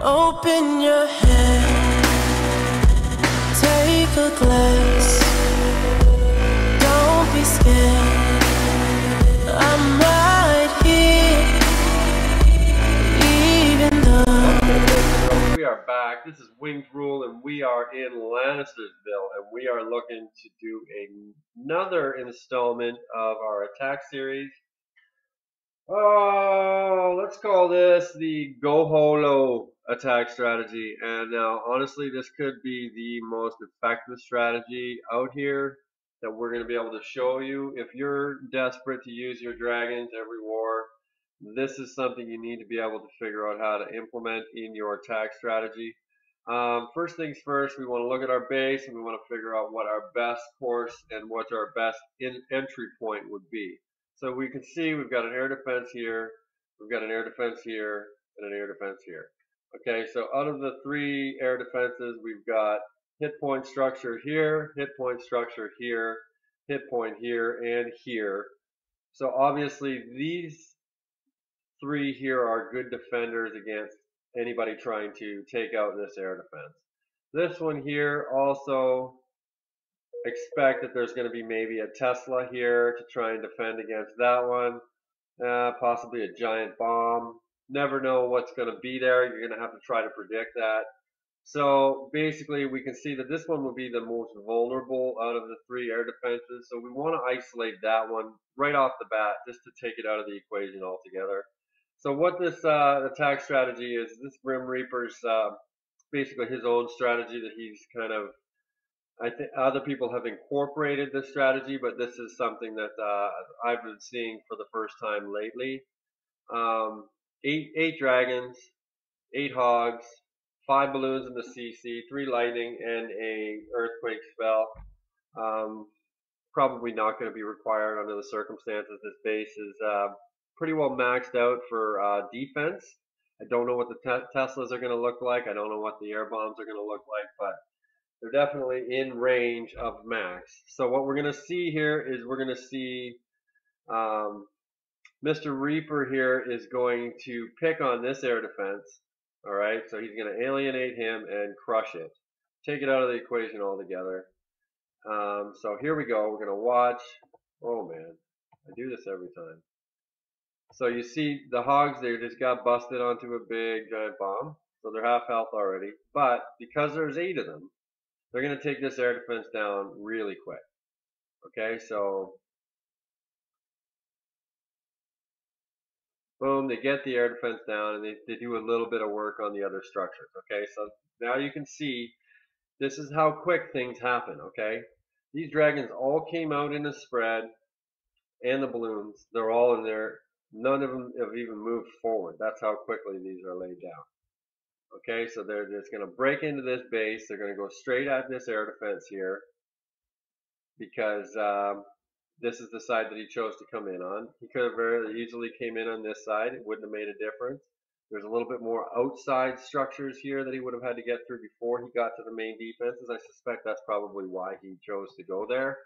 Open your head, take a glance. Don't be scared, I'm right here, even though. We are back. This is Winged Rule, and we are in Lannistersville, and we are looking to do another installment of our attack series. Oh, let's call this the Draholo attack strategy. And now, honestly, this could be the most effective strategy out here that we're going to be able to show you. If you're desperate to use your dragons every war, this is something you need to be able to figure out how to implement in your attack strategy. First things first, we want to look at our base and we want to figure out what our best course and what our best entry point would be. So we can see we've got an air defense here, we've got an air defense here, and an air defense here. Okay, so out of the 3 air defenses, we've got hit point structure here, hit point structure here, hit point here, and here. So obviously these 3 here are good defenders against anybody trying to take out this air defense. This one here also expect that there's going to be maybe a Tesla here to try and defend against that one, possibly a giant bomb. Never know what's going to be there. You're going to have to try to predict that. So basically we can see that this one will be the most vulnerable out of the 3 air defenses. So we want to isolate that one right off the bat just to take it out of the equation altogether. So what this attack strategy is, this Grim Reaper's basically his own strategy that he's kind of, I think other people have incorporated this strategy, but this is something that I've been seeing for the first time lately. 8 dragons, 8 hogs, 5 balloons in the CC, 3 lightning, and a earthquake spell. Probably not going to be required under the circumstances. This base is pretty well maxed out for defense. I don't know what the Teslas are going to look like. I don't know what the air bombs are going to look like, but they're definitely in range of max. So what we're going to see here is we're going to see Mr. Reaper here is going to pick on this air defense. All right, so he's going to alienate him and crush it. Take it out of the equation altogether. So here we go. We're going to watch. Oh man, I do this every time. So you see the hogs, they just got busted onto a big giant bomb. So they're half health already. But because there's 8 of them, they're going to take this air defense down really quick. Okay, so boom, they get the air defense down and they do a little bit of work on the other structures. Okay, so now you can see this is how quick things happen. Okay, these dragons all came out in a spread, and the balloons, they're all in there. None of them have even moved forward. That's how quickly these are laid down. Okay, so they're just going to break into this base. They're going to go straight at this air defense here because this is the side that he chose to come in on. He could have very easily came in on this side. It wouldn't have made a difference. There's a little bit more outside structures here that he would have had to get through before he got to the main defenses. I suspect that's probably why he chose to go there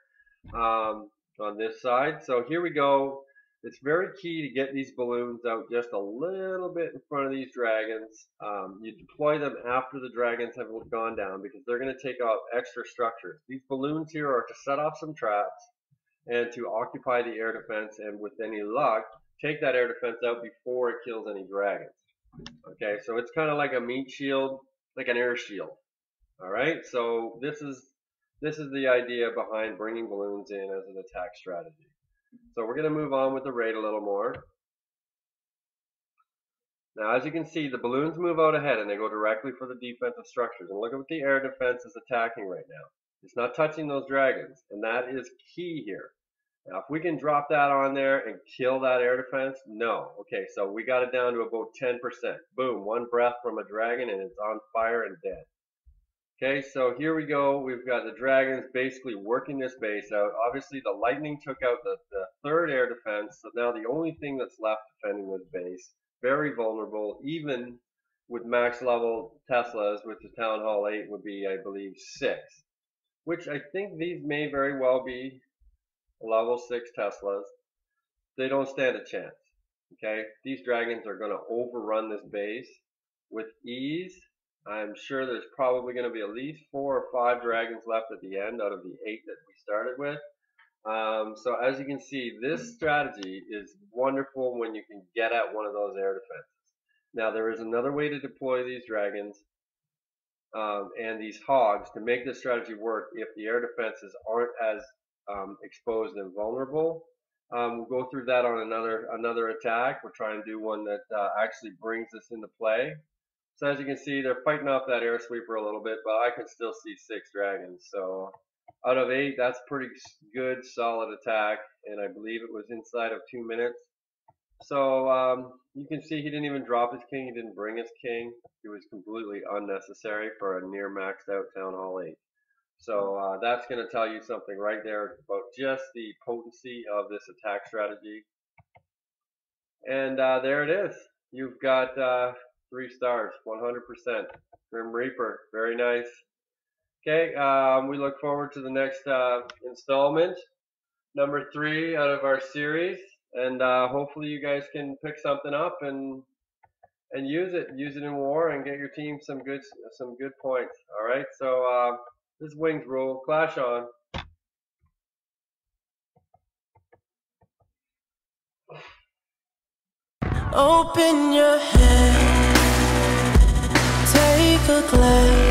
on this side. So here we go. It's very key to get these balloons out just a little bit in front of these dragons. You deploy them after the dragons have gone down because they're going to take out extra structures. These balloons here are to set off some traps and to occupy the air defense, and with any luck, take that air defense out before it kills any dragons. Okay, so it's kind of like a meat shield, like an air shield. All right, so this is the idea behind bringing balloons in as an attack strategy. So we're going to move on with the raid a little more. Now, as you can see, the balloons move out ahead and they go directly for the defensive structures. And look at what the air defense is attacking right now. It's not touching those dragons, and that is key here. Now, if we can drop that on there and kill that air defense, no. Okay, so we got it down to about 10%. Boom, 1 breath from a dragon and it's on fire and dead. Okay, so here we go. We've got the dragons basically working this base out. Obviously, the lightning took out the 3rd air defense, so now the only thing that's left defending this base, very vulnerable, even with max level Teslas, which the Town Hall 8 would be, I believe, 6. Which I think these may very well be level 6 Teslas. They don't stand a chance. Okay, these dragons are going to overrun this base. with ease. I'm sure there's probably going to be at least 4 or 5 dragons left at the end out of the 8 that we started with. So as you can see, this strategy is wonderful when you can get at one of those air defenses. Now there is another way to deploy these dragons and these hogs to make this strategy work if the air defenses aren't as exposed and vulnerable. We'll go through that on another attack. We're trying to do one that actually brings this into play. So as you can see, they're fighting off that air sweeper a little bit, but I can still see 6 dragons. So out of 8, that's pretty good, solid attack, and I believe it was inside of 2 minutes. So you can see he didn't even drop his king. He didn't bring his king. It was completely unnecessary for a near maxed out Town Hall 8. So that's going to tell you something right there about just the potency of this attack strategy. And there it is. You've got 3 stars, 100%. Grim Reaper, very nice. Okay, we look forward to the next installment, number 3 out of our series, and hopefully you guys can pick something up and use it in war and get your team some good points. All right, so this is Wings Rule. Clash on. Open your head, take a glance.